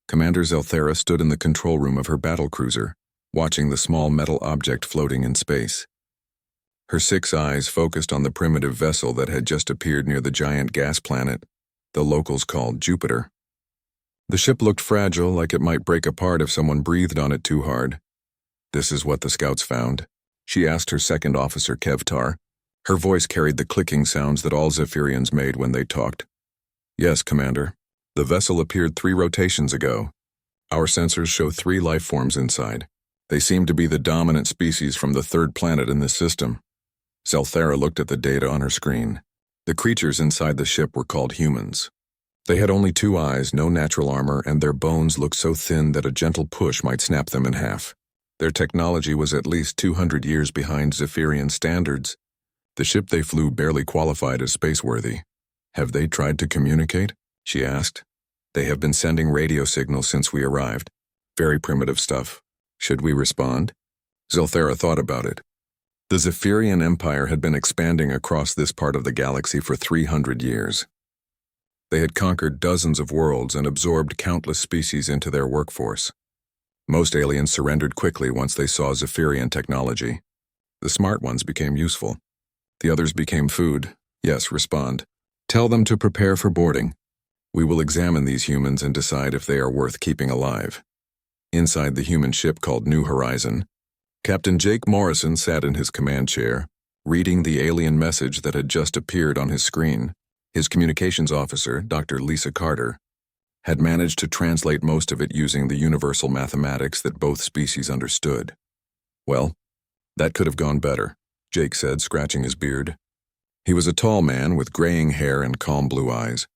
Commander Zelthera stood in the control room of her battlecruiser, watching the small metal object floating in space. Her 6 eyes focused on the primitive vessel that had just appeared near the giant gas planet, the locals called Jupiter. The ship looked fragile, like it might break apart if someone breathed on it too hard. "This is what the scouts found," she asked her second officer, Kevtar. Her voice carried the clicking sounds that all Zephyrians made when they talked. "Yes, Commander. The vessel appeared 3 rotations ago. Our sensors show 3 life forms inside. They seem to be the dominant species from the 3rd planet in this system." Zelthera looked at the data on her screen. The creatures inside the ship were called humans. They had only 2 eyes, no natural armor, and their bones looked so thin that a gentle push might snap them in half. Their technology was at least 200 years behind Zephyrian standards. The ship they flew barely qualified as spaceworthy. "Have they tried to communicate?" she asked. "They have been sending radio signals since we arrived. Very primitive stuff. Should we respond?" Zelthera thought about it. The Zephyrian Empire had been expanding across this part of the galaxy for 300 years. They had conquered dozens of worlds and absorbed countless species into their workforce. Most aliens surrendered quickly once they saw Zephyrian technology. The smart ones became useful. The others became food. "Yes, respond. Tell them to prepare for boarding. We will examine these humans and decide if they are worth keeping alive." Inside the human ship called New Horizon, Captain Jake Morrison sat in his command chair, reading the alien message that had just appeared on his screen. His communications officer, Dr. Lisa Carter, had managed to translate most of it using the universal mathematics that both species understood. "Well, that could have gone better," Jake said, scratching his beard. He was a tall man with graying hair and calm blue eyes.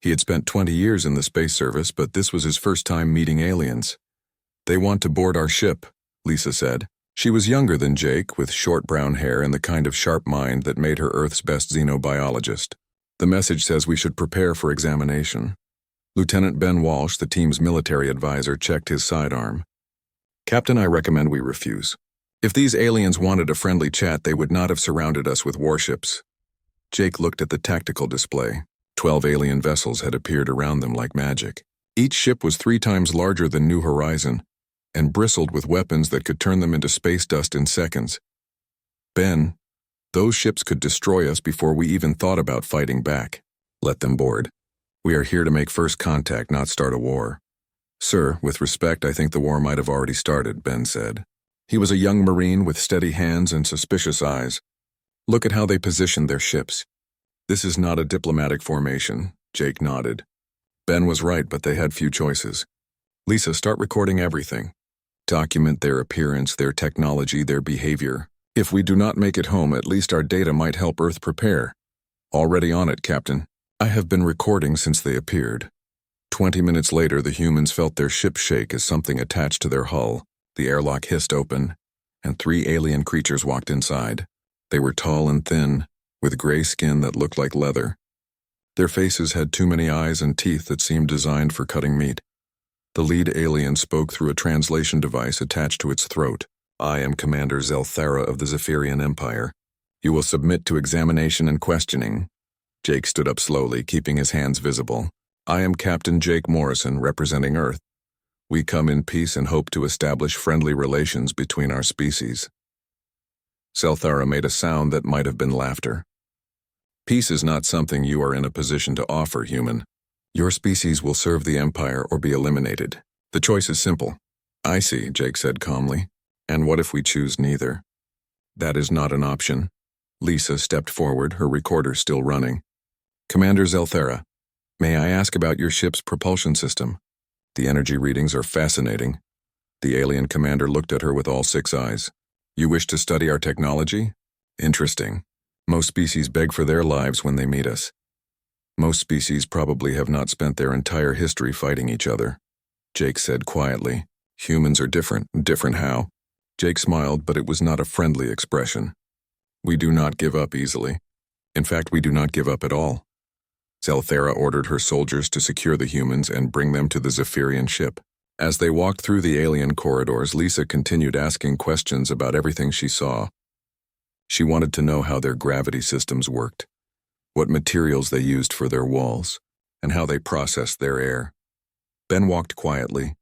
He had spent 20 years in the space service, but this was his first time meeting aliens. "They want to board our ship," Lisa said. She was younger than Jake, with short brown hair and the kind of sharp mind that made her Earth's best xenobiologist. "The message says we should prepare for examination." Lieutenant Ben Walsh, the team's military advisor, checked his sidearm. "Captain, I recommend we refuse. If these aliens wanted a friendly chat, they would not have surrounded us with warships." Jake looked at the tactical display. 12 alien vessels had appeared around them like magic. Each ship was 3 times larger than New Horizon, and bristled with weapons that could turn them into space dust in seconds. "Ben, those ships could destroy us before we even thought about fighting back. Let them board. We are here to make first contact, not start a war." "Sir, with respect, I think the war might have already started," Ben said. He was a young Marine with steady hands and suspicious eyes. "Look at how they positioned their ships. This is not a diplomatic formation," Jake nodded. Ben was right, but they had few choices. "Lisa, start recording everything. Document their appearance, their technology, their behavior. If we do not make it home, at least our data might help Earth prepare." "Already on it, Captain. I have been recording since they appeared." 20 minutes later, the humans felt their ship shake as something attached to their hull. The airlock hissed open, and 3 alien creatures walked inside. They were tall and thin, with gray skin that looked like leather. Their faces had too many eyes and teeth that seemed designed for cutting meat. The lead alien spoke through a translation device attached to its throat. "I am Commander Zelthera of the Zephyrian Empire. You will submit to examination and questioning." Jake stood up slowly, keeping his hands visible. "I am Captain Jake Morrison, representing Earth. We come in peace and hope to establish friendly relations between our species." Zelthera made a sound that might have been laughter. "Peace is not something you are in a position to offer, human. Your species will serve the Empire or be eliminated. The choice is simple." "I see," Jake said calmly. "And what if we choose neither?" "That is not an option." Lisa stepped forward, her recorder still running. "Commander Zelthera, may I ask about your ship's propulsion system? The energy readings are fascinating." The alien commander looked at her with all 6 eyes. "You wish to study our technology? Interesting. Most species beg for their lives when they meet us. Most species probably have not spent their entire history fighting each other." Jake said quietly. "Humans are different." "Different how?" Jake smiled, but it was not a friendly expression. "We do not give up easily. In fact, we do not give up at all." Zelthera ordered her soldiers to secure the humans and bring them to the Zephyrian ship. As they walked through the alien corridors, Lisa continued asking questions about everything she saw. She wanted to know how their gravity systems worked, what materials they used for their walls, and how they processed their air. Ben walked quietly,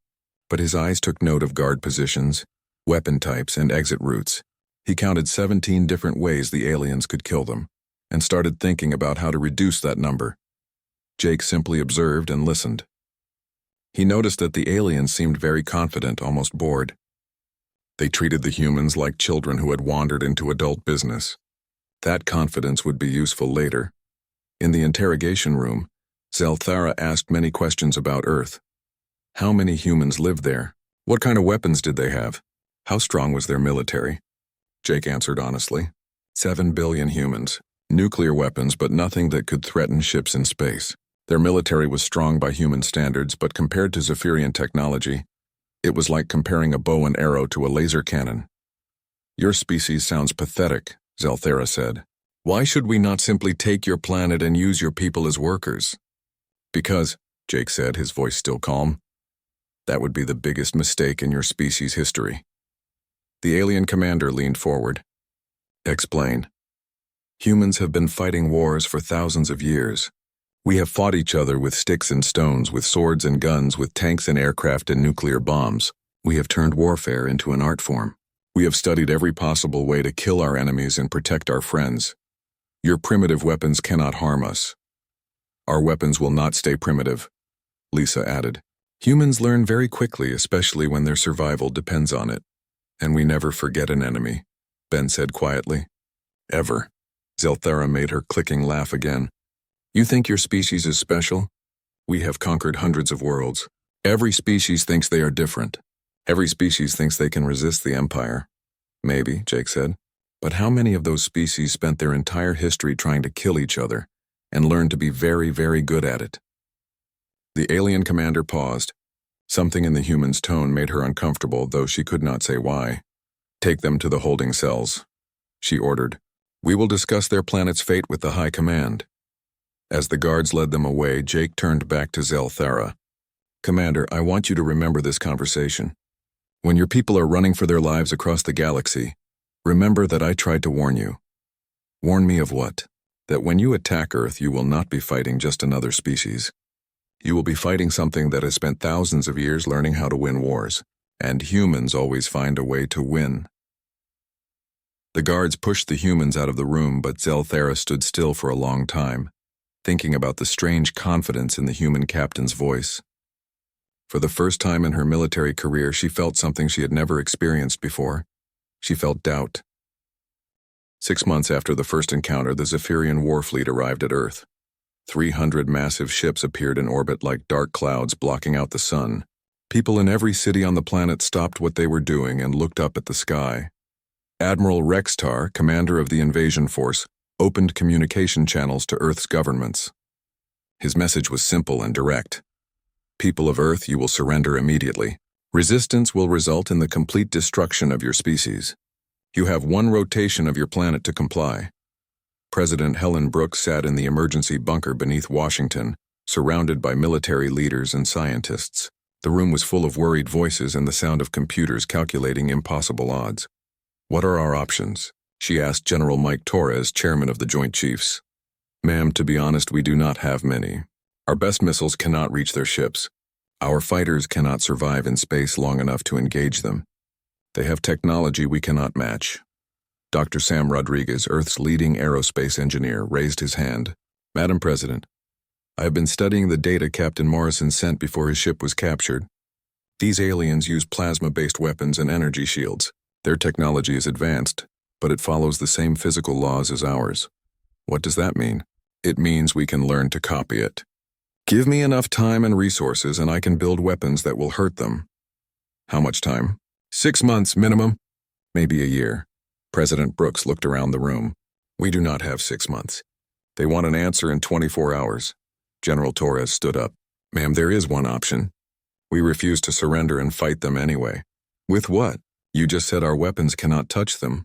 but his eyes took note of guard positions, weapon types, and exit routes. He counted 17 different ways the aliens could kill them, and started thinking about how to reduce that number. Jake simply observed and listened. He noticed that the aliens seemed very confident, almost bored. They treated the humans like children who had wandered into adult business. That confidence would be useful later. In the interrogation room, Zelthara asked many questions about Earth. How many humans lived there? What kind of weapons did they have? How strong was their military? Jake answered honestly. 7 billion humans. Nuclear weapons, but nothing that could threaten ships in space. Their military was strong by human standards, but compared to Zephyrian technology, it was like comparing a bow and arrow to a laser cannon. Your species sounds pathetic, Zelthara said. Why should we not simply take your planet and use your people as workers? Because, Jake said, his voice still calm, that would be the biggest mistake in your species' history. The alien commander leaned forward. Explain. Humans have been fighting wars for thousands of years. We have fought each other with sticks and stones, with swords and guns, with tanks and aircraft and nuclear bombs. We have turned warfare into an art form. We have studied every possible way to kill our enemies and protect our friends. Your primitive weapons cannot harm us. Our weapons will not stay primitive, Lisa added. Humans learn very quickly, especially when their survival depends on it. And we never forget an enemy, Ben said quietly. Ever. Zelthara made her clicking laugh again. You think your species is special? We have conquered hundreds of worlds. Every species thinks they are different. Every species thinks they can resist the Empire. Maybe, Jake said. But how many of those species spent their entire history trying to kill each other and learned to be very, very good at it? The alien commander paused. Something in the human's tone made her uncomfortable, though she could not say why. Take them to the holding cells, she ordered. We will discuss their planet's fate with the High Command. As the guards led them away, Jake turned back to Zelthara. Commander, I want you to remember this conversation. When your people are running for their lives across the galaxy, remember that I tried to warn you. Warn me of what? That when you attack Earth, you will not be fighting just another species. You will be fighting something that has spent thousands of years learning how to win wars, and humans always find a way to win. The guards pushed the humans out of the room, but Zelthara stood still for a long time, thinking about the strange confidence in the human captain's voice. For the first time in her military career, she felt something she had never experienced before. She felt doubt. 6 months after the first encounter, the Zephyrian war fleet arrived at Earth. 300 massive ships appeared in orbit like dark clouds blocking out the sun. People in every city on the planet stopped what they were doing and looked up at the sky. Admiral Rextar, commander of the invasion force, opened communication channels to Earth's governments. His message was simple and direct. People of Earth, you will surrender immediately. Resistance will result in the complete destruction of your species. You have 1 rotation of your planet to comply. President Helen Brooks sat in the emergency bunker beneath Washington, surrounded by military leaders and scientists. The room was full of worried voices and the sound of computers calculating impossible odds. What are our options? She asked General Mike Torres, chairman of the Joint Chiefs. Ma'am, to be honest, we do not have many. Our best missiles cannot reach their ships. Our fighters cannot survive in space long enough to engage them. They have technology we cannot match. Dr. Sam Rodriguez, Earth's leading aerospace engineer, raised his hand. Madam President, I have been studying the data Captain Morrison sent before his ship was captured. These aliens use plasma-based weapons and energy shields. Their technology is advanced, but it follows the same physical laws as ours. What does that mean? It means we can learn to copy it. Give me enough time and resources and I can build weapons that will hurt them. How much time? 6 months minimum. Maybe a year. President Brooks looked around the room. We do not have 6 months. They want an answer in 24 hours. General Torres stood up. Ma'am, there is one option. We refuse to surrender and fight them anyway. With what? You just said our weapons cannot touch them.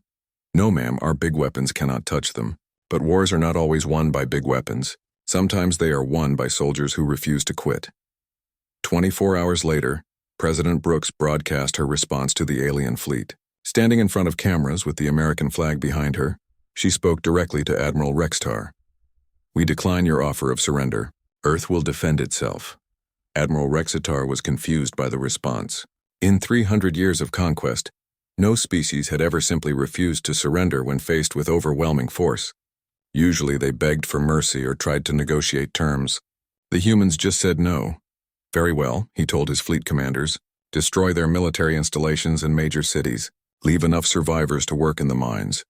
No, ma'am, our big weapons cannot touch them. But wars are not always won by big weapons. Sometimes they are won by soldiers who refuse to quit. 24 hours later, President Brooks broadcast her response to the alien fleet. Standing in front of cameras with the American flag behind her, she spoke directly to Admiral Rextar. We decline your offer of surrender. Earth will defend itself. Admiral Rexitar was confused by the response. In 300 years of conquest, no species had ever simply refused to surrender when faced with overwhelming force. Usually they begged for mercy or tried to negotiate terms. The humans just said no. Very well, he told his fleet commanders. Destroy their military installations in major cities. Leave enough survivors to work in the mines.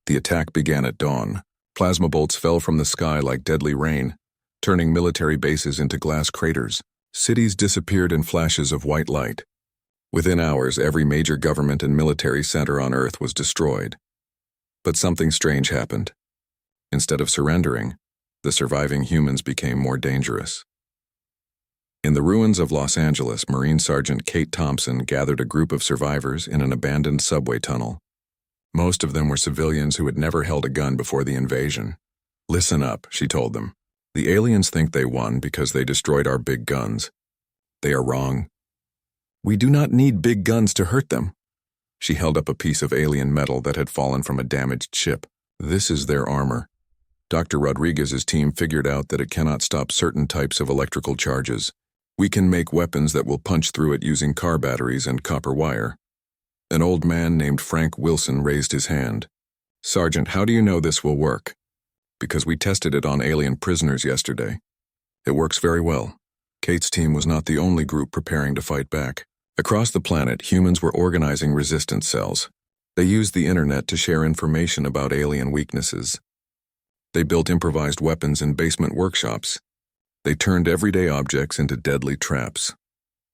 The attack began at dawn. Plasma bolts fell from the sky like deadly rain, turning military bases into glass craters. Cities disappeared in flashes of white light. Within hours, every major government and military center on Earth was destroyed. But something strange happened. Instead of surrendering, the surviving humans became more dangerous. In the ruins of Los Angeles, Marine Sergeant Kate Thompson gathered a group of survivors in an abandoned subway tunnel. Most of them were civilians who had never held a gun before the invasion. Listen up, she told them. The aliens think they won because they destroyed our big guns. They are wrong. We do not need big guns to hurt them. She held up a piece of alien metal that had fallen from a damaged ship. This is their armor. Dr. Rodriguez's team figured out that it cannot stop certain types of electrical charges. We can make weapons that will punch through it using car batteries and copper wire. An old man named Frank Wilson raised his hand. Sergeant, how do you know this will work? Because we tested it on alien prisoners yesterday. It works very well. Kate's team was not the only group preparing to fight back. Across the planet, humans were organizing resistance cells. They used the internet to share information about alien weaknesses. They built improvised weapons in basement workshops. They turned everyday objects into deadly traps.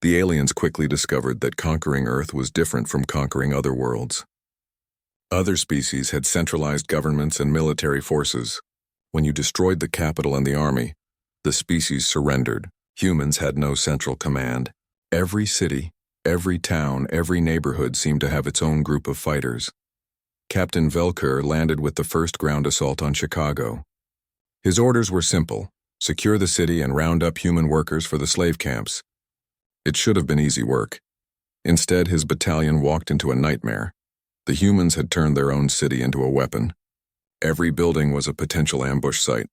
The aliens quickly discovered that conquering Earth was different from conquering other worlds. Other species had centralized governments and military forces. When you destroyed the capital and the army, the species surrendered. Humans had no central command. Every city, every town, every neighborhood seemed to have its own group of fighters. Captain Velker landed with the first ground assault on Chicago. His orders were simple: secure the city and round up human workers for the slave camps. It should have been easy work. Instead, his battalion walked into a nightmare. The humans had turned their own city into a weapon. Every building was a potential ambush site.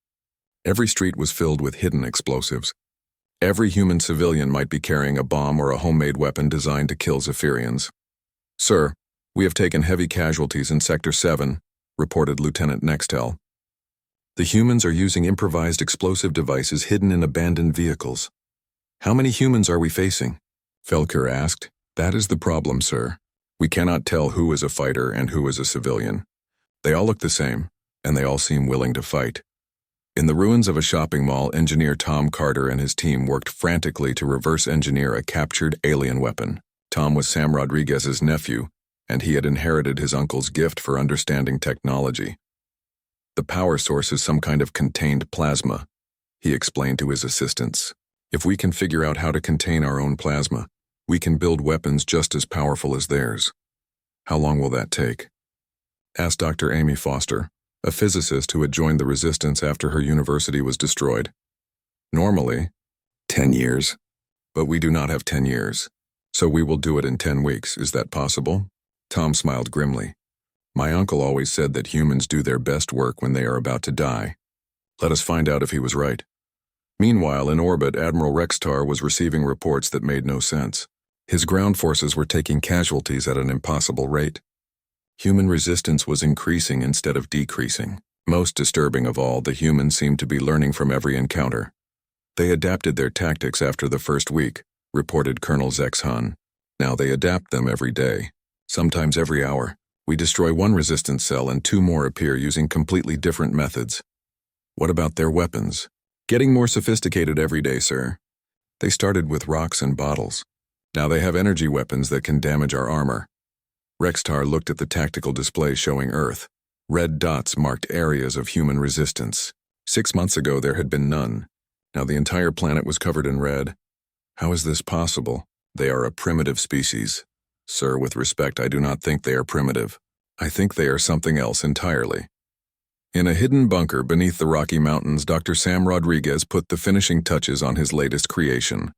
Every street was filled with hidden explosives. Every human civilian might be carrying a bomb or a homemade weapon designed to kill Zephyrians. Sir, we have taken heavy casualties in Sector 7, reported Lieutenant Nextel. The humans are using improvised explosive devices hidden in abandoned vehicles. How many humans are we facing? Felker asked. That is the problem, sir. We cannot tell who is a fighter and who is a civilian. They all look the same, and they all seem willing to fight. In the ruins of a shopping mall, engineer Tom Carter and his team worked frantically to reverse engineer a captured alien weapon. Tom was Sam Rodriguez's nephew, and he had inherited his uncle's gift for understanding technology. The power source is some kind of contained plasma, he explained to his assistants. If we can figure out how to contain our own plasma, we can build weapons just as powerful as theirs. How long will that take? Asked Dr. Amy Foster, a physicist who had joined the resistance after her university was destroyed. Normally, 10 years. But we do not have 10 years. So we will do it in 10 weeks. Is that possible? Tom smiled grimly. My uncle always said that humans do their best work when they are about to die. Let us find out if he was right. Meanwhile, in orbit, Admiral Rextar was receiving reports that made no sense. His ground forces were taking casualties at an impossible rate. Human resistance was increasing instead of decreasing. Most disturbing of all, the humans seemed to be learning from every encounter. They adapted their tactics after the first week, reported Colonel Zex Hun. Now they adapt them every day, sometimes every hour. We destroy one resistance cell and 2 more appear using completely different methods. What about their weapons? Getting more sophisticated every day, sir. They started with rocks and bottles. Now they have energy weapons that can damage our armor. Rextar looked at the tactical display showing Earth. Red dots marked areas of human resistance. 6 months ago there had been none. Now the entire planet was covered in red. How is this possible? They are a primitive species. Sir, with respect, I do not think they are primitive. I think they are something else entirely. In a hidden bunker beneath the Rocky Mountains, Dr. Sam Rodriguez put the finishing touches on his latest creation.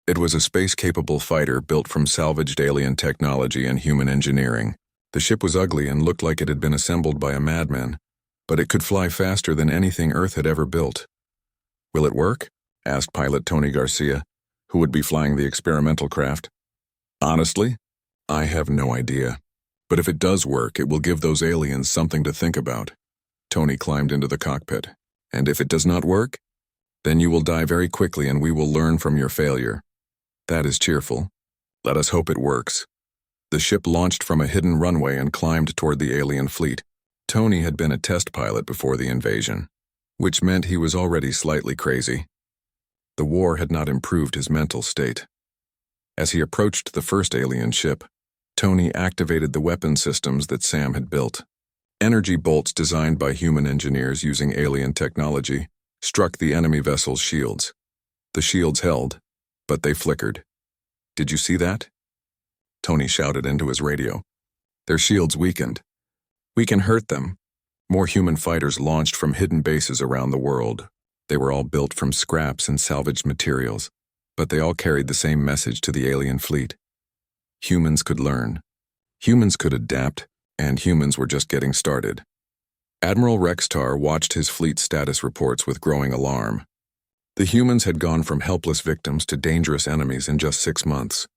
It was a space-capable fighter built from salvaged alien technology and human engineering. The ship was ugly and looked like it had been assembled by a madman, but it could fly faster than anything Earth had ever built. Will it work? Asked pilot Tony Garcia. Who would be flying the experimental craft? Honestly, I have no idea. But if it does work, it will give those aliens something to think about. Tony climbed into the cockpit. And if it does not work, then you will die very quickly and we will learn from your failure. That is cheerful. Let us hope it works. The ship launched from a hidden runway and climbed toward the alien fleet. Tony had been a test pilot before the invasion, which meant he was already slightly crazy. The war had not improved his mental state. As he approached the first alien ship, Tony activated the weapon systems that Sam had built. Energy bolts designed by human engineers using alien technology struck the enemy vessel's shields. The shields held, but they flickered. Did you see that? Tony shouted into his radio. Their shields weakened. We can hurt them. More human fighters launched from hidden bases around the world. They were all built from scraps and salvaged materials, but they all carried the same message to the alien fleet. Humans could learn. Humans could adapt, and humans were just getting started. Admiral Rextar watched his fleet status reports with growing alarm. The humans had gone from helpless victims to dangerous enemies in just 6 months.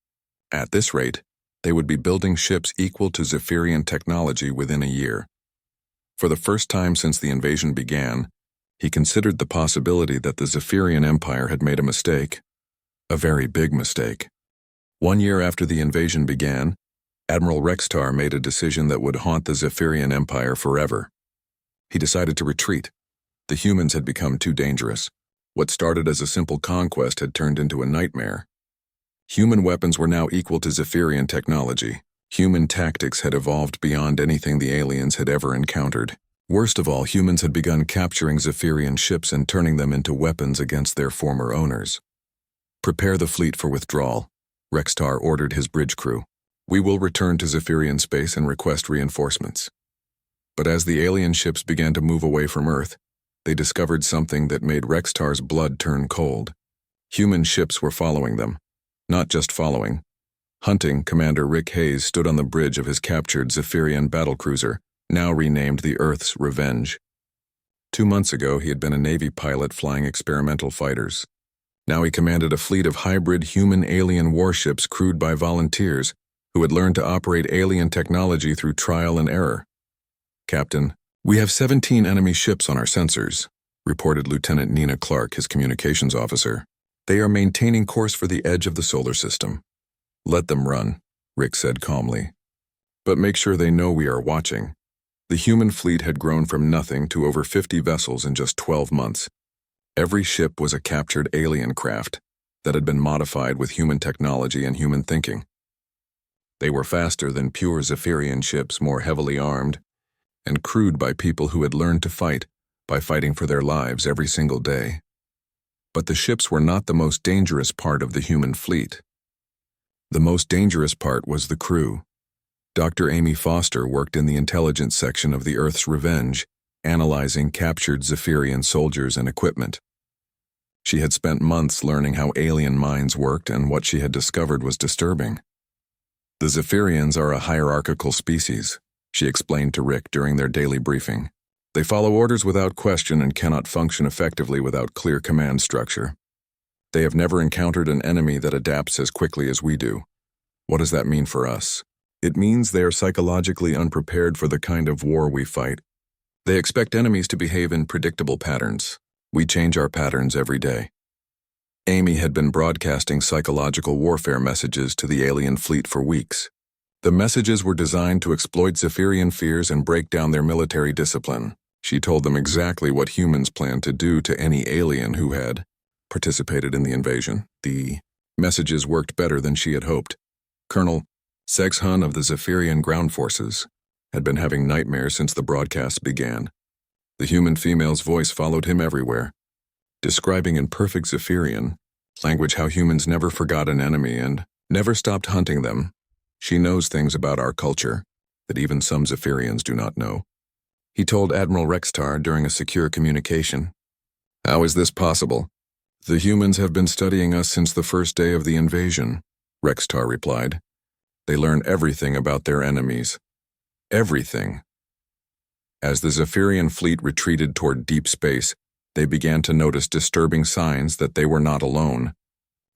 At this rate, they would be building ships equal to Zephyrian technology within a year. For the first time since the invasion began, he considered the possibility that the Zephyrian Empire had made a mistake. A very big mistake. 1 year after the invasion began, Admiral Rextar made a decision that would haunt the Zephyrian Empire forever. He decided to retreat. The humans had become too dangerous. What started as a simple conquest had turned into a nightmare. Human weapons were now equal to Zephyrian technology. Human tactics had evolved beyond anything the aliens had ever encountered. Worst of all, humans had begun capturing Zephyrian ships and turning them into weapons against their former owners. Prepare the fleet for withdrawal, Rextar ordered his bridge crew. We will return to Zephyrian space and request reinforcements. But as the alien ships began to move away from Earth, they discovered something that made Rextar's blood turn cold. Human ships were following them. Not just following. Hunting Commander Rick Hayes stood on the bridge of his captured Zephyrian battlecruiser, now renamed the Earth's Revenge. 2 months ago, he had been a Navy pilot flying experimental fighters. Now he commanded a fleet of hybrid human-alien warships crewed by volunteers who had learned to operate alien technology through trial and error. Captain, we have 17 enemy ships on our sensors, reported Lieutenant Nina Clark, his communications officer. They are maintaining course for the edge of the solar system. Let them run, Rick said calmly. But make sure they know we are watching. The human fleet had grown from nothing to over 50 vessels in just 12 months. Every ship was a captured alien craft that had been modified with human technology and human thinking. They were faster than pure Zephyrian ships, more heavily armed, and crewed by people who had learned to fight by fighting for their lives every single day. But the ships were not the most dangerous part of the human fleet. The most dangerous part was the crew. Dr. Amy Foster worked in the intelligence section of the Earth's Revenge, analyzing captured Zephyrian soldiers and equipment. She had spent months learning how alien minds worked, and what she had discovered was disturbing. The Zephyrians are a hierarchical species, she explained to Rick during their daily briefing. They follow orders without question and cannot function effectively without clear command structure. They have never encountered an enemy that adapts as quickly as we do. What does that mean for us? It means they are psychologically unprepared for the kind of war we fight. They expect enemies to behave in predictable patterns. We change our patterns every day. Amy had been broadcasting psychological warfare messages to the alien fleet for weeks. The messages were designed to exploit Zephyrian fears and break down their military discipline. She told them exactly what humans planned to do to any alien who had participated in the invasion. The messages worked better than she had hoped. Colonel Sex-Hun of the Zephyrian ground forces had been having nightmares since the broadcasts began. The human female's voice followed him everywhere, describing in perfect Zephyrian language how humans never forgot an enemy and never stopped hunting them. She knows things about our culture that even some Zephyrians do not know. He told Admiral Rextar during a secure communication. How is this possible? The humans have been studying us since the first day of the invasion, Rextar replied. They learn everything about their enemies. Everything. As the Zephyrian fleet retreated toward deep space, they began to notice disturbing signs that they were not alone.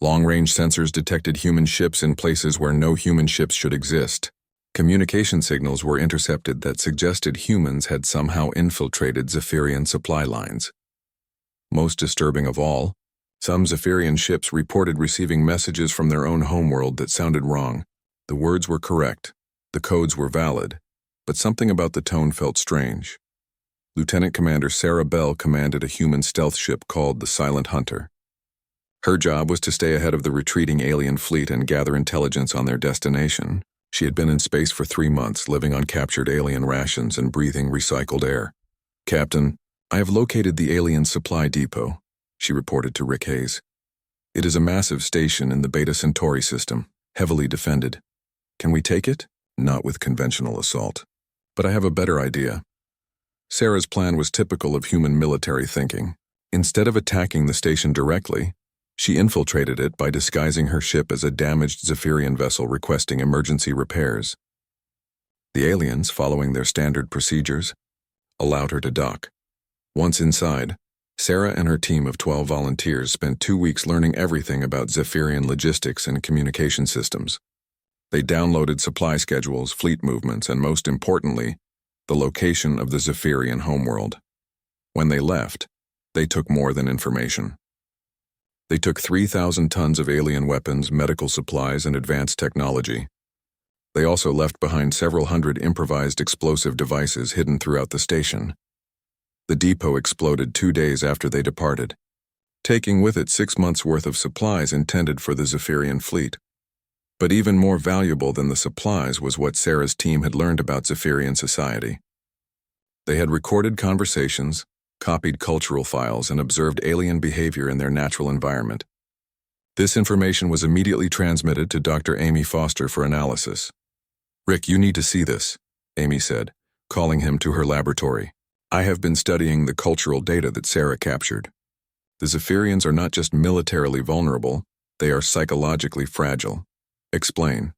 Long-range sensors detected human ships in places where no human ships should exist. Communication signals were intercepted that suggested humans had somehow infiltrated Zephyrian supply lines. Most disturbing of all, some Zephyrian ships reported receiving messages from their own homeworld that sounded wrong. The words were correct, the codes were valid, but something about the tone felt strange. Lieutenant Commander Sarah Bell commanded a human stealth ship called the Silent Hunter. Her job was to stay ahead of the retreating alien fleet and gather intelligence on their destination. She had been in space for 3 months, living on captured alien rations and breathing recycled air. "Captain, I have located the alien supply depot," she reported to Rick Hayes. "It is a massive station in the Beta Centauri system, heavily defended. Can we take it? Not with conventional assault. But I have a better idea." Sarah's plan was typical of human military thinking. Instead of attacking the station directly, she infiltrated it by disguising her ship as a damaged Zephyrian vessel requesting emergency repairs. The aliens, following their standard procedures, allowed her to dock. Once inside, Sarah and her team of 12 volunteers spent 2 weeks learning everything about Zephyrian logistics and communication systems. They downloaded supply schedules, fleet movements, and most importantly, the location of the Zephyrian homeworld. When they left, they took more than information. They took 3,000 tons of alien weapons, medical supplies, and advanced technology. They also left behind several hundred improvised explosive devices hidden throughout the station. The depot exploded 2 days after they departed, taking with it 6 months' worth of supplies intended for the Zephyrian fleet. But even more valuable than the supplies was what Sarah's team had learned about Zephyrian society. They had recorded conversations, copied cultural files, and observed alien behavior in their natural environment. This information was immediately transmitted to Dr. Amy Foster for analysis. "Rick, you need to see this," Amy said, calling him to her laboratory. "I have been studying the cultural data that Sarah captured. The Zephyrians are not just militarily vulnerable, they are psychologically fragile." "Explain."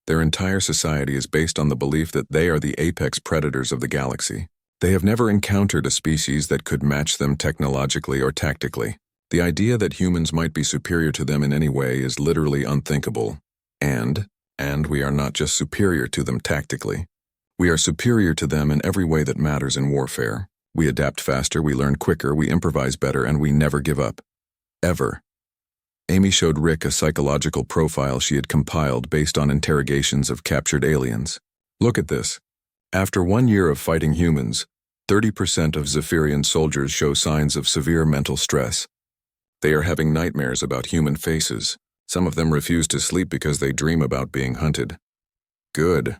"Their entire society is based on the belief that they are the apex predators of the galaxy. They have never encountered a species that could match them technologically or tactically. The idea that humans might be superior to them in any way is literally unthinkable. And we are not just superior to them tactically. We are superior to them in every way that matters in warfare. We adapt faster, we learn quicker, we improvise better, and we never give up. Ever." Amy showed Rick a psychological profile she had compiled based on interrogations of captured aliens. "Look at this. After 1 year of fighting humans, 30% of Zephyrian soldiers show signs of severe mental stress. They are having nightmares about human faces. Some of them refuse to sleep because they dream about being hunted." "Good,"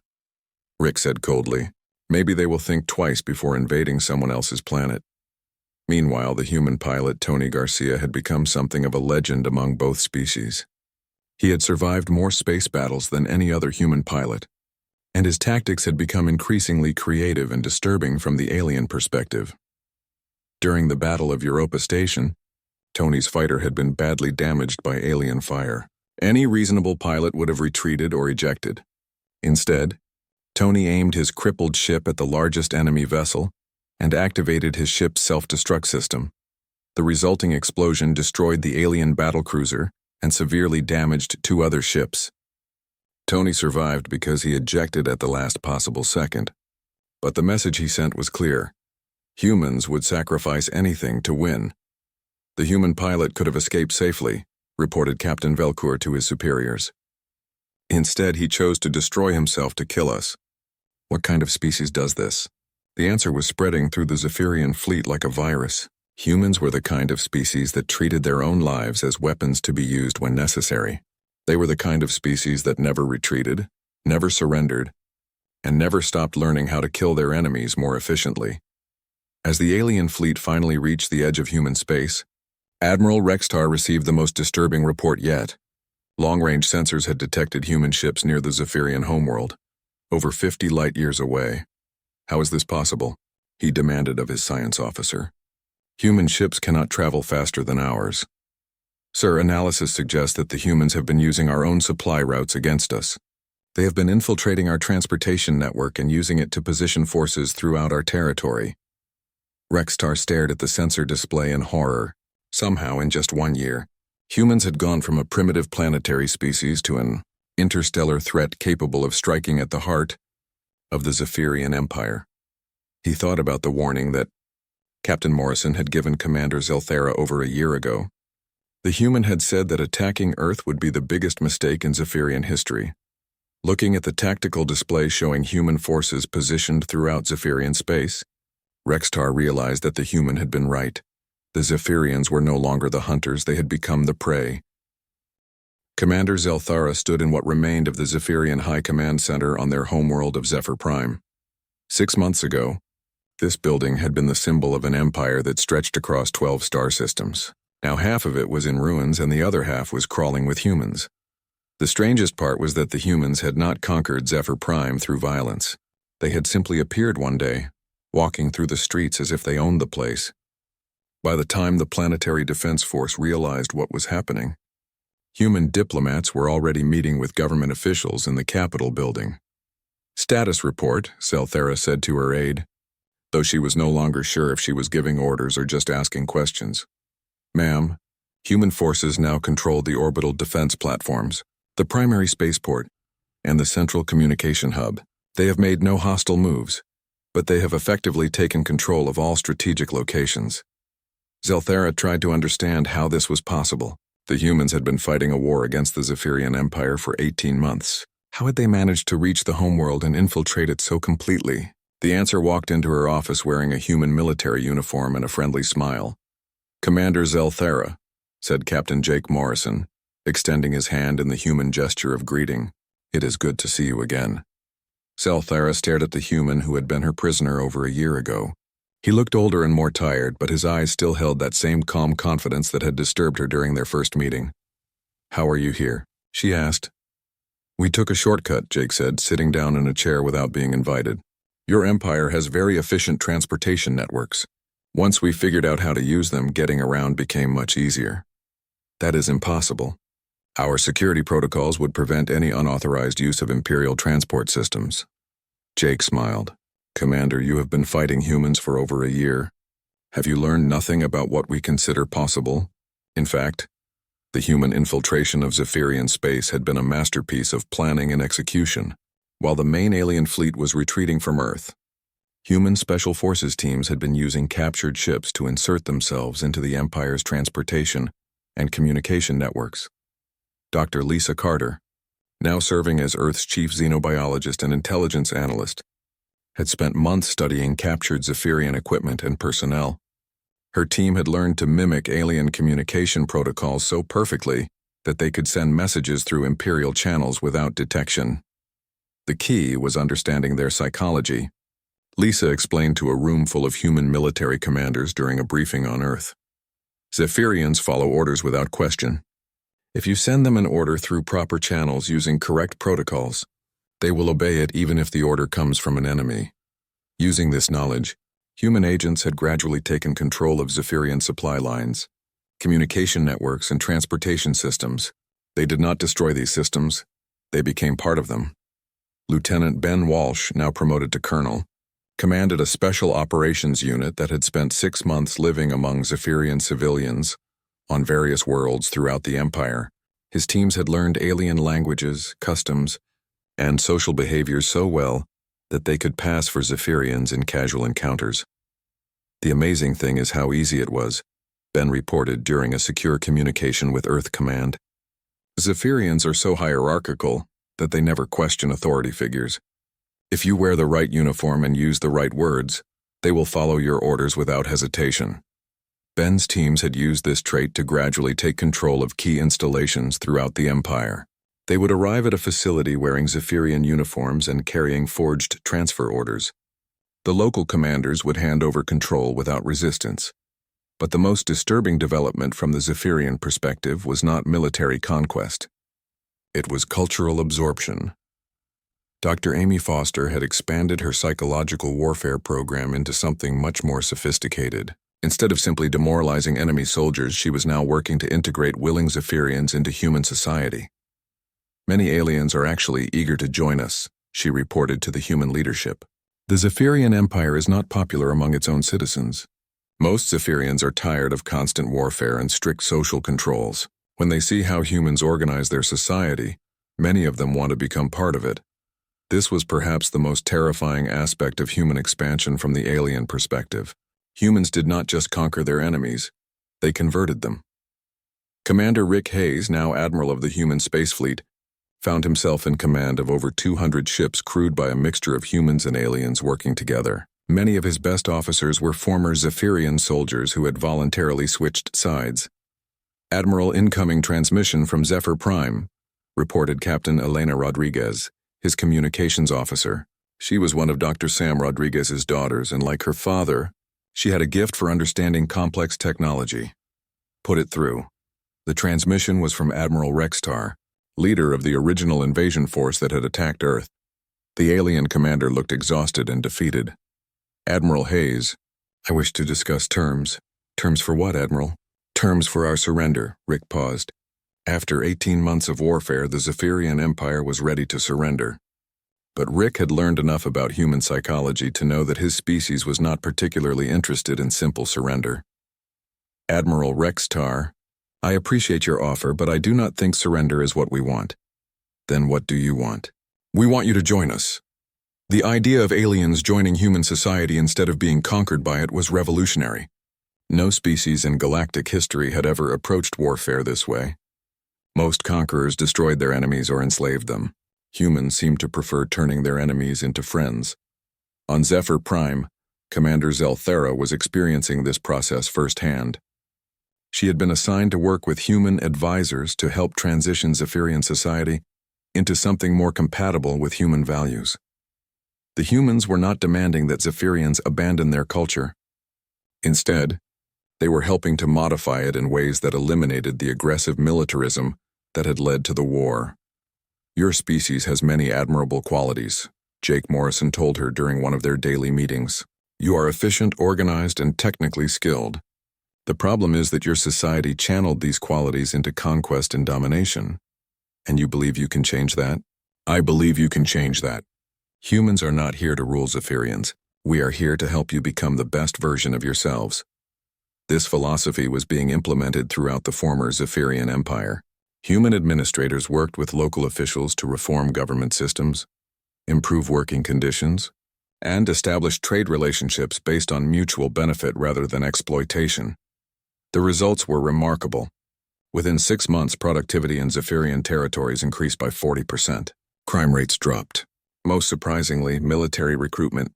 Rick said coldly. "Maybe they will think twice before invading someone else's planet." Meanwhile, the human pilot Tony Garcia had become something of a legend among both species. He had survived more space battles than any other human pilot, and his tactics had become increasingly creative and disturbing from the alien perspective. During the Battle of Europa Station, Tony's fighter had been badly damaged by alien fire. Any reasonable pilot would have retreated or ejected. Instead, Tony aimed his crippled ship at the largest enemy vessel and activated his ship's self-destruct system. The resulting explosion destroyed the alien battlecruiser and severely damaged 2 other ships. Tony survived because he ejected at the last possible second. But the message he sent was clear. Humans would sacrifice anything to win. "The human pilot could have escaped safely," reported Captain Velcour to his superiors. "Instead, he chose to destroy himself to kill us." "What kind of species does this?" The answer was spreading through the Zephyrian fleet like a virus. Humans were the kind of species that treated their own lives as weapons to be used when necessary. They were the kind of species that never retreated, never surrendered, and never stopped learning how to kill their enemies more efficiently. As the alien fleet finally reached the edge of human space, Admiral Rextar received the most disturbing report yet. Long-range sensors had detected human ships near the Zephyrian homeworld, over 50 light-years away. "How is this possible?" he demanded of his science officer. "Human ships cannot travel faster than ours." "Sir, analysis suggests that the humans have been using our own supply routes against us. They have been infiltrating our transportation network and using it to position forces throughout our territory." Rextar stared at the sensor display in horror. Somehow, in just 1 year, Humans had gone from a primitive planetary species to an interstellar threat capable of striking at the heart of the Zephyrian Empire. He thought about the warning that Captain Morrison had given Commander Zelthera over a year ago. The human had said that attacking Earth would be the biggest mistake in Zephyrian history. Looking at the tactical display showing human forces positioned throughout Zephyrian space, Rextar realized that the human had been right. The Zephyrians were no longer the hunters, they had become the prey. Commander Zelthara stood in what remained of the Zephyrian High Command Center on their homeworld of Zephyr Prime. 6 months ago, this building had been the symbol of an empire that stretched across 12 star systems. Now half of it was in ruins and the other half was crawling with humans. The strangest part was that the humans had not conquered Zephyr Prime through violence. They had simply appeared one day, walking through the streets as if they owned the place. By the time the Planetary Defense Force realized what was happening, human diplomats were already meeting with government officials in the Capitol building. "Status report," Zelthera said to her aide, though she was no longer sure if she was giving orders or just asking questions. "Ma'am, human forces now control the orbital defense platforms, the primary spaceport, and the central communication hub. They have made no hostile moves, but they have effectively taken control of all strategic locations." Zelthera tried to understand how this was possible. The humans had been fighting a war against the Zephyrian Empire for 18 months. How had they managed to reach the homeworld and infiltrate it so completely? The answer walked into her office wearing a human military uniform and a friendly smile. "Commander Zelthera," said Captain Jake Morrison, extending his hand in the human gesture of greeting. "It is good to see you again." Zelthera stared at the human who had been her prisoner over a year ago. He looked older and more tired, but his eyes still held that same calm confidence that had disturbed her during their first meeting. "How are you here?" she asked. "We took a shortcut," Jake said, sitting down in a chair without being invited. "Your empire has very efficient transportation networks. Once we figured out how to use them, getting around became much easier." "That is impossible. Our security protocols would prevent any unauthorized use of Imperial transport systems." Jake smiled. "Commander, you have been fighting humans for over a year. Have you learned nothing about what we consider possible? In fact, the human infiltration of Zephyrian space had been a masterpiece of planning and execution. While the main alien fleet was retreating from Earth, human special forces teams had been using captured ships to insert themselves into the Empire's transportation and communication networks. Dr. Lisa Carter, now serving as Earth's chief xenobiologist and intelligence analyst, had spent months studying captured Zephyrian equipment and personnel. Her team had learned to mimic alien communication protocols so perfectly that they could send messages through Imperial channels without detection. The key was understanding their psychology. Lisa explained to a room full of human military commanders during a briefing on Earth. "Zephyrians follow orders without question. If you send them an order through proper channels using correct protocols, they will obey it even if the order comes from an enemy." Using this knowledge, human agents had gradually taken control of Zephyrian supply lines, communication networks, and transportation systems. They did not destroy these systems, they became part of them. Lieutenant Ben Walsh, now promoted to colonel, commanded a special operations unit that had spent 6 months living among Zephyrian civilians on various worlds throughout the Empire. His teams had learned alien languages, customs, and social behaviors so well that they could pass for Zephyrians in casual encounters. "The amazing thing is how easy it was," Ben reported during a secure communication with Earth Command. "Zephyrians are so hierarchical that they never question authority figures. If you wear the right uniform and use the right words, they will follow your orders without hesitation." Ben's teams had used this trait to gradually take control of key installations throughout the Empire. They would arrive at a facility wearing Zephyrian uniforms and carrying forged transfer orders. The local commanders would hand over control without resistance. But the most disturbing development from the Zephyrian perspective was not military conquest. It was cultural absorption. Dr. Amy Foster had expanded her psychological warfare program into something much more sophisticated. Instead of simply demoralizing enemy soldiers, she was now working to integrate willing Zephyrians into human society. "Many aliens are actually eager to join us," she reported to the human leadership. "The Zephyrian Empire is not popular among its own citizens. Most Zephyrians are tired of constant warfare and strict social controls. When they see how humans organize their society, many of them want to become part of it. This was perhaps the most terrifying aspect of human expansion from the alien perspective. Humans did not just conquer their enemies, they converted them. Commander Rick Hayes, now Admiral of the human space fleet, found himself in command of over 200 ships crewed by a mixture of humans and aliens working together. Many of his best officers were former Zephyrian soldiers who had voluntarily switched sides. "Admiral, incoming transmission from Zephyr Prime," reported Captain Elena Rodriguez, his communications officer. She was one of Dr. Sam Rodriguez's daughters, and like her father, she had a gift for understanding complex technology. "Put it through." The transmission was from Admiral Rextar, leader of the original invasion force that had attacked Earth. The alien commander looked exhausted and defeated. "Admiral Hayes, I wish to discuss terms." "Terms for what, Admiral?" "Terms for our surrender," Rick paused. After 18 months of warfare, the Zephyrian Empire was ready to surrender. But Rick had learned enough about human psychology to know that his species was not particularly interested in simple surrender. "Admiral Rextar, I appreciate your offer, but I do not think surrender is what we want." "Then what do you want?" "We want you to join us." The idea of aliens joining human society instead of being conquered by it was revolutionary. No species in galactic history had ever approached warfare this way. Most conquerors destroyed their enemies or enslaved them. Humans seemed to prefer turning their enemies into friends. On Zephyr Prime, Commander Zelthera was experiencing this process firsthand. She had been assigned to work with human advisors to help transition Zephyrian society into something more compatible with human values. The humans were not demanding that Zephyrians abandon their culture. Instead, they were helping to modify it in ways that eliminated the aggressive militarism that had led to the war. "Your species has many admirable qualities," Jake Morrison told her during one of their daily meetings. "You are efficient, organized, and technically skilled. The problem is that your society channeled these qualities into conquest and domination. And you believe you can change that?" "I believe you can change that. Humans are not here to rule Zephyrians. We are here to help you become the best version of yourselves." This philosophy was being implemented throughout the former Zephyrian Empire. Human administrators worked with local officials to reform government systems, improve working conditions, and establish trade relationships based on mutual benefit rather than exploitation. The results were remarkable. Within 6 months, productivity in Zephyrian territories increased by 40%. Crime rates dropped. Most surprisingly, military recruitment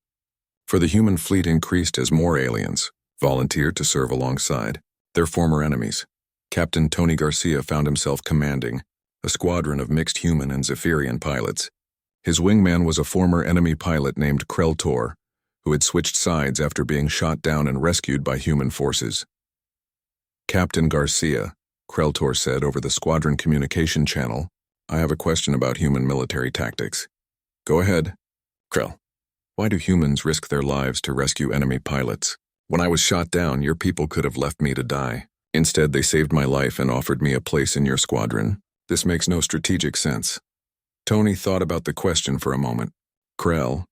for the human fleet increased as more aliens volunteered to serve alongside their former enemies. Captain Tony Garcia found himself commanding a squadron of mixed human and Zephyrian pilots. His wingman was a former enemy pilot named Kreltor, who had switched sides after being shot down and rescued by human forces. "Captain Garcia," Kreltor said over the squadron communication channel, "I have a question about human military tactics." "Go ahead." "Krell, why do humans risk their lives to rescue enemy pilots? When I was shot down, your people could have left me to die. Instead, they saved my life and offered me a place in your squadron. This makes no strategic sense." Tony thought about the question for a moment. "Krell,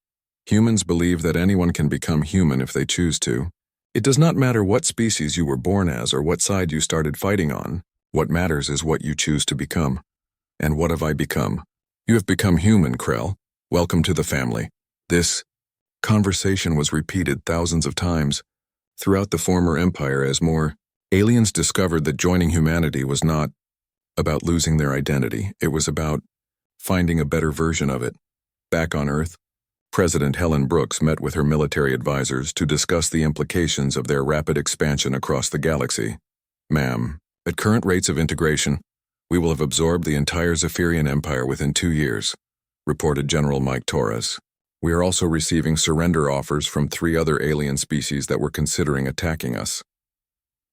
humans believe that anyone can become human if they choose to. It does not matter what species you were born as or what side you started fighting on. What matters is what you choose to become." "And what have I become?" "You have become human, Krell. Welcome to the family." This conversation was repeated thousands of times throughout the former empire as more aliens discovered that joining humanity was not about losing their identity. It was about finding a better version of it. Back on Earth, President Helen Brooks met with her military advisors to discuss the implications of their rapid expansion across the galaxy. "Ma'am, at current rates of integration, we will have absorbed the entire Zephyrian Empire within 2 years, reported General Mike Torres. "We are also receiving surrender offers from 3 other alien species that were considering attacking us."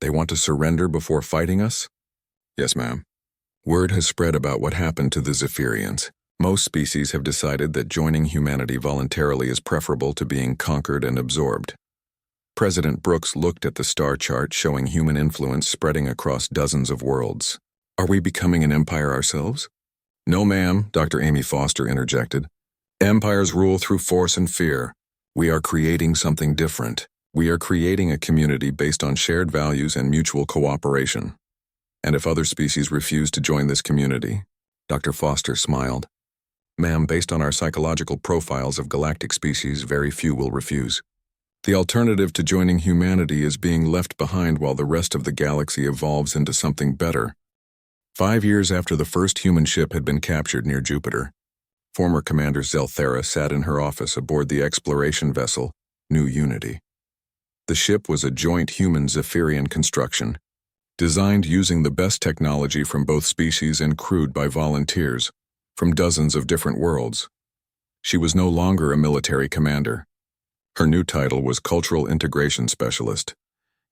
"They want to surrender before fighting us?" "Yes, ma'am." Word has spread about what happened to the Zephyrians. Most species have decided that joining humanity voluntarily is preferable to being conquered and absorbed. President Brooks looked at the star chart showing human influence spreading across dozens of worlds. "Are we becoming an empire ourselves?" "No, ma'am," Dr. Amy Foster interjected. "Empires rule through force and fear. We are creating something different. We are creating a community based on shared values and mutual cooperation." And if other species refuse to join this community? Dr. Foster smiled. Ma'am, based on our psychological profiles of galactic species, very few will refuse. The alternative to joining humanity is being left behind while the rest of the galaxy evolves into something better. 5 years after the first human ship had been captured near Jupiter, former Commander Zelthera sat in her office aboard the exploration vessel, New Unity. The ship was a joint human-Zephyrian construction, designed using the best technology from both species and crewed by volunteers from dozens of different worlds. She was no longer a military commander. Her new title was Cultural Integration Specialist,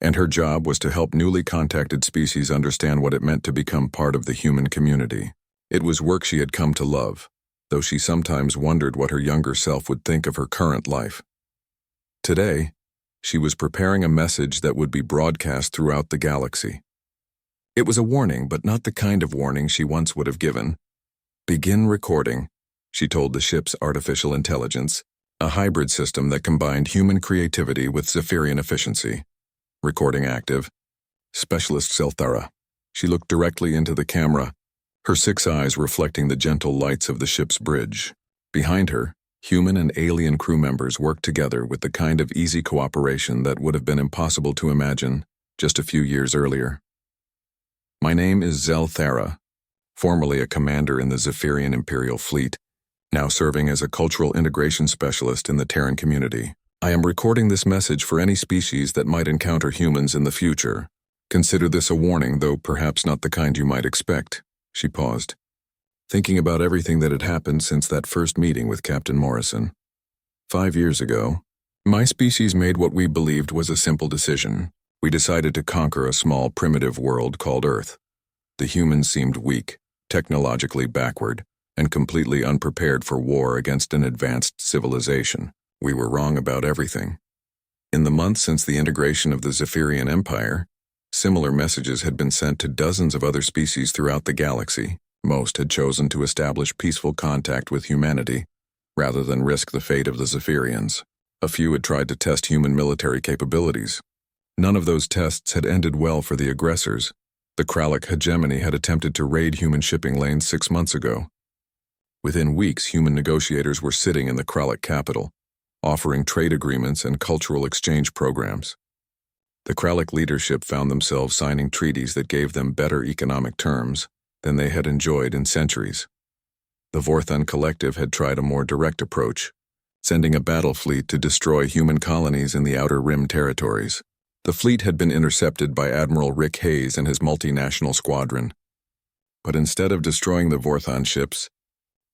and her job was to help newly contacted species understand what it meant to become part of the human community. It was work she had come to love, though she sometimes wondered what her younger self would think of her current life. Today, she was preparing a message that would be broadcast throughout the galaxy. It was a warning, but not the kind of warning she once would have given. Begin recording, she told the ship's artificial intelligence, a hybrid system that combined human creativity with Zephyrian efficiency. Recording active. Specialist Zelthera. She looked directly into the camera, her 6 eyes reflecting the gentle lights of the ship's bridge. Behind her, human and alien crew members worked together with the kind of easy cooperation that would have been impossible to imagine just a few years earlier. My name is Zelthera, formerly a commander in the Zephyrian Imperial Fleet, now serving as a cultural integration specialist in the Terran community. I am recording this message for any species that might encounter humans in the future. Consider this a warning, though perhaps not the kind you might expect. She paused, thinking about everything that had happened since that first meeting with Captain Morrison. 5 years ago, my species made what we believed was a simple decision. We decided to conquer a small primitive world called Earth. The humans seemed weak, technologically backward, and completely unprepared for war against an advanced civilization. We were wrong about everything. In the months since the integration of the Zephyrian Empire, similar messages had been sent to dozens of other species throughout the galaxy. Most had chosen to establish peaceful contact with humanity, rather than risk the fate of the Zephyrians. A few had tried to test human military capabilities. None of those tests had ended well for the aggressors. The Krallic hegemony had attempted to raid human shipping lanes 6 months ago. Within weeks, human negotiators were sitting in the Krallic capital, offering trade agreements and cultural exchange programs. The Krallic leadership found themselves signing treaties that gave them better economic terms than they had enjoyed in centuries. The Vorthon Collective had tried a more direct approach, sending a battle fleet to destroy human colonies in the Outer Rim territories. The fleet had been intercepted by Admiral Rick Hayes and his multinational squadron. But instead of destroying the Vorthon ships,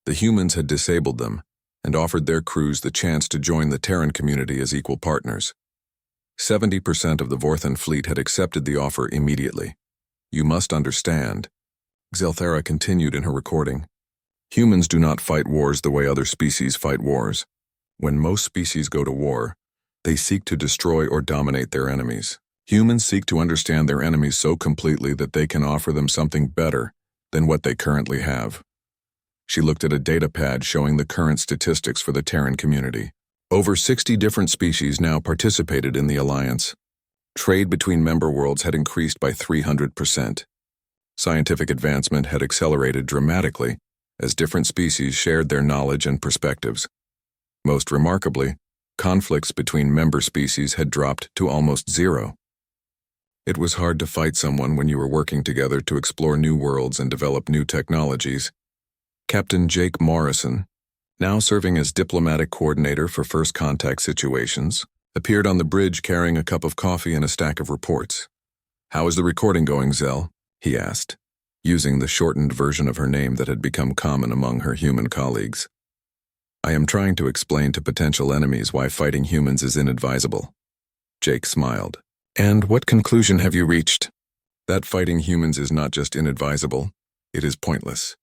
the humans had disabled them and offered their crews the chance to join the Terran community as equal partners. 70% of the Vorthon fleet had accepted the offer immediately. You must understand, Zelthera continued in her recording, humans do not fight wars the way other species fight wars. When most species go to war, they seek to destroy or dominate their enemies. Humans seek to understand their enemies so completely that they can offer them something better than what they currently have. She looked at a data pad showing the current statistics for the Terran community. Over 60 different species now participated in the alliance. Trade between member worlds had increased by 300%. Scientific advancement had accelerated dramatically as different species shared their knowledge and perspectives. Most remarkably, conflicts between member species had dropped to almost zero. It was hard to fight someone when you were working together to explore new worlds and develop new technologies. Captain Jake Morrison, now serving as diplomatic coordinator for first contact situations, appeared on the bridge carrying a cup of coffee and a stack of reports. "How is the recording going, Zell?" he asked, using the shortened version of her name that had become common among her human colleagues. "I am trying to explain to potential enemies why fighting humans is inadvisable." Jake smiled. "And what conclusion have you reached?" "That fighting humans is not just inadvisable, it is pointless.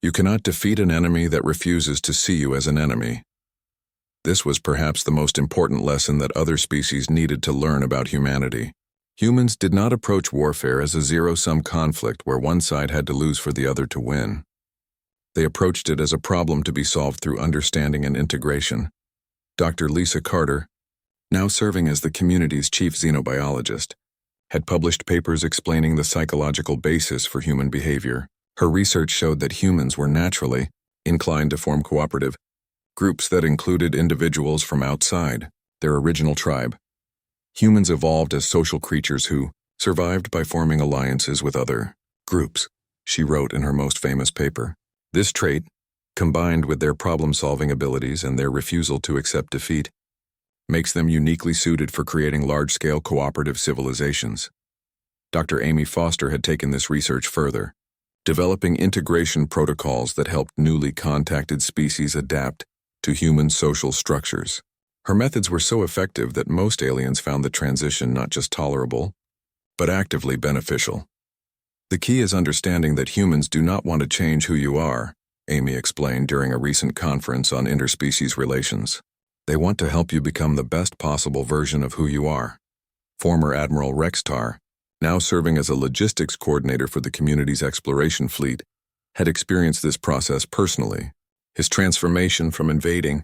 You cannot defeat an enemy that refuses to see you as an enemy." This was perhaps the most important lesson that other species needed to learn about humanity. Humans did not approach warfare as a zero-sum conflict where one side had to lose for the other to win. They approached it as a problem to be solved through understanding and integration. Dr. Lisa Carter, now serving as the community's chief xenobiologist, had published papers explaining the psychological basis for human behavior. Her research showed that humans were naturally inclined to form cooperative groups that included individuals from outside their original tribe. Humans evolved as social creatures who survived by forming alliances with other groups, she wrote in her most famous paper. This trait, combined with their problem-solving abilities and their refusal to accept defeat, makes them uniquely suited for creating large-scale cooperative civilizations. Dr. Amy Foster had taken this research further, developing integration protocols that helped newly contacted species adapt to human social structures. Her methods were so effective that most aliens found the transition not just tolerable, but actively beneficial. The key is understanding that humans do not want to change who you are, Amy explained during a recent conference on interspecies relations. They want to help you become the best possible version of who you are. Former Admiral Rex Tar, now serving as a logistics coordinator for the community's exploration fleet, had experienced this process personally. His transformation from invading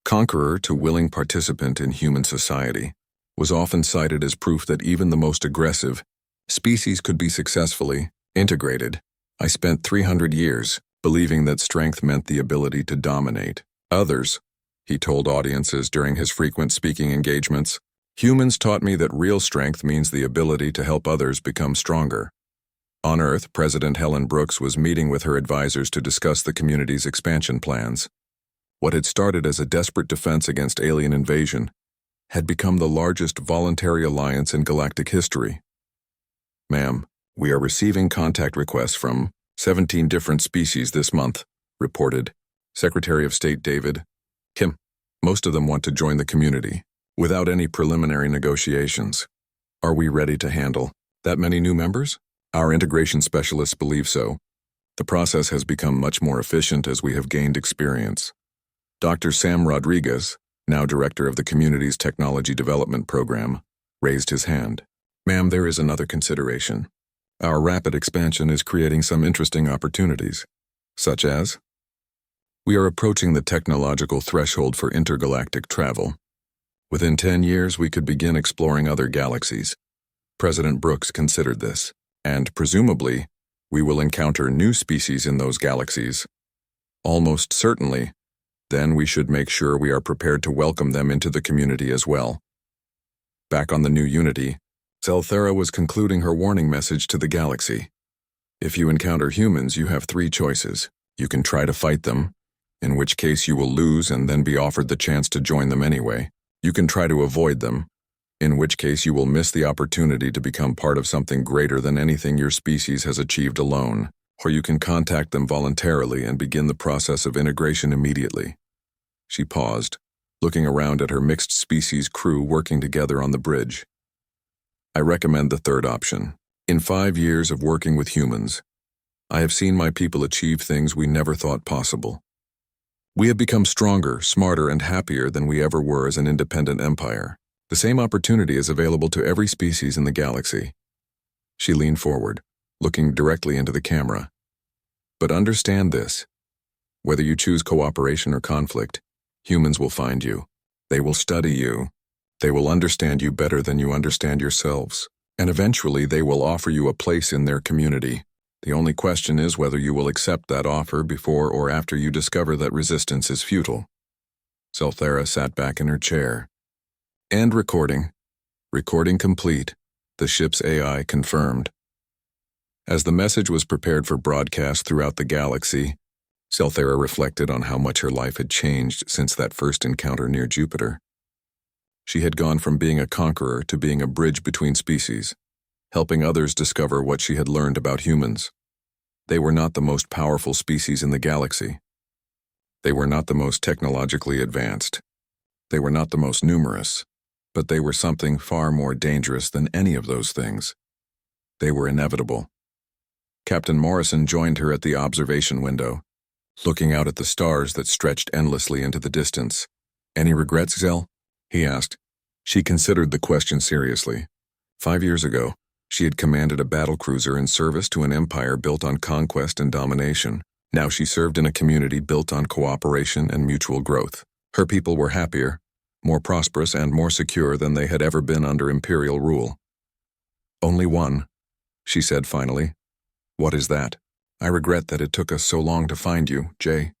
conqueror to willing participant in human society was often cited as proof that even the most aggressive species could be successfully integrated. I spent 300 years believing that strength meant the ability to dominate others, he told audiences during his frequent speaking engagements. Humans taught me that real strength means the ability to help others become stronger. On Earth, President Helen Brooks was meeting with her advisors to discuss the community's expansion plans. What had started as a desperate defense against alien invasion had become the largest voluntary alliance in galactic history. Ma'am, we are receiving contact requests from 17 different species this month, reported Secretary of State David Kim. Most of them want to join the community, without any preliminary negotiations. Are we ready to handle that many new members? Our integration specialists believe so. The process has become much more efficient as we have gained experience. Dr. Sam Rodriguez, now director of the community's technology development program, raised his hand. Ma'am, there is another consideration. Our rapid expansion is creating some interesting opportunities, such as we are approaching the technological threshold for intergalactic travel. Within 10 years, we could begin exploring other galaxies. President Brooks considered this, and presumably, we will encounter new species in those galaxies. Almost certainly, then we should make sure we are prepared to welcome them into the community as well. Back on the new Unity, Zelthera was concluding her warning message to the galaxy. If you encounter humans, you have 3 choices. You can try to fight them, in which case you will lose and then be offered the chance to join them anyway. You can try to avoid them, in which case you will miss the opportunity to become part of something greater than anything your species has achieved alone. Or you can contact them voluntarily and begin the process of integration immediately. She paused, looking around at her mixed species crew working together on the bridge. I recommend the third option. In 5 years of working with humans, I have seen my people achieve things we never thought possible. We have become stronger, smarter, and happier than we ever were as an independent empire. The same opportunity is available to every species in the galaxy. She leaned forward, looking directly into the camera. But understand this. Whether you choose cooperation or conflict, humans will find you. They will study you. They will understand you better than you understand yourselves. And eventually they will offer you a place in their community. The only question is whether you will accept that offer before or after you discover that resistance is futile. Zelthera sat back in her chair. End recording. Recording complete. The ship's AI confirmed. As the message was prepared for broadcast throughout the galaxy, Zelthera reflected on how much her life had changed since that first encounter near Jupiter. She had gone from being a conqueror to being a bridge between species, helping others discover what she had learned about humans. They were not the most powerful species in the galaxy. They were not the most technologically advanced. They were not the most numerous, but they were something far more dangerous than any of those things. They were inevitable. Captain Morrison joined her at the observation window, looking out at the stars that stretched endlessly into the distance. Any regrets, Zell? He asked. She considered the question seriously. 5 years ago, she had commanded a battlecruiser in service to an empire built on conquest and domination. Now she served in a community built on cooperation and mutual growth. Her people were happier, more prosperous, and more secure than they had ever been under imperial rule. Only one, she said finally. What is that? I regret that it took us so long to find you, Jay.